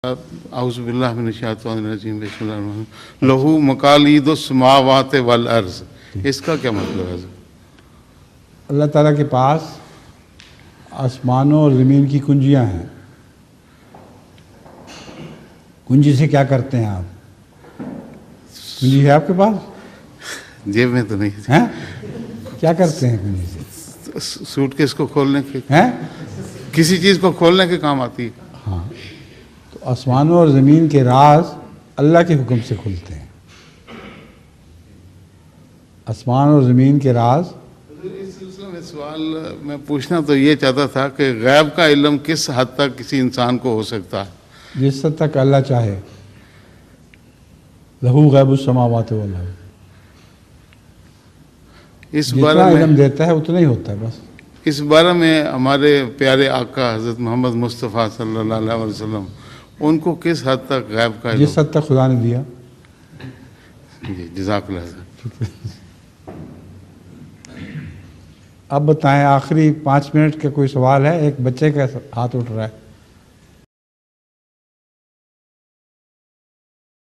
اعوذ باللہ من الشیطان الرجیم بسم اللہ الرحمن الرحیم لہو مقالید السماوات والارض، اس کا کیا مطلب ہے؟ اللہ تعالیٰ کے پاس آسمانوں اور زمین کی کنجیاں ہیں۔ کنجی سے کیا کرتے ہیں آپ؟ کنجی ہے آپ کے پاس؟ جیب میں تو نہیں ہیں؟ کیا کرتے ہیں کنجی سے؟ سوٹ کیس کو کھولنے کے، ہیں؟ کسی چیز کو کھولنے کے کام آتی ہے۔ ہاں، تو آسمانوں اور زمین کے راز اللہ کے حکم سے کھلتے ہیں۔ آسمان اور زمین کے راز۔ اس سلسلے میں سوال میں پوچھنا تو یہ چاہتا تھا کہ غیب کا علم کس حد تک کسی انسان کو ہو سکتا ہے؟ جس حد تک اللہ چاہے۔ لہو غیب السماوات والارض، اس جتنا بارے علم میں دیتا ہے اتنا ہی ہوتا ہے بس۔ اس بارے میں ہمارے پیارے آقا حضرت محمد مصطفیٰ صلی اللہ علیہ وسلم، ان کو کس حد تک غیب کا علم؟ جس حد تک خدا نے دیا۔ جی جزاک اللہ۔ اب بتائیں، آخری 5 منٹ کا کوئی سوال ہے؟ ایک بچے کا ہاتھ اٹھ رہا ہے۔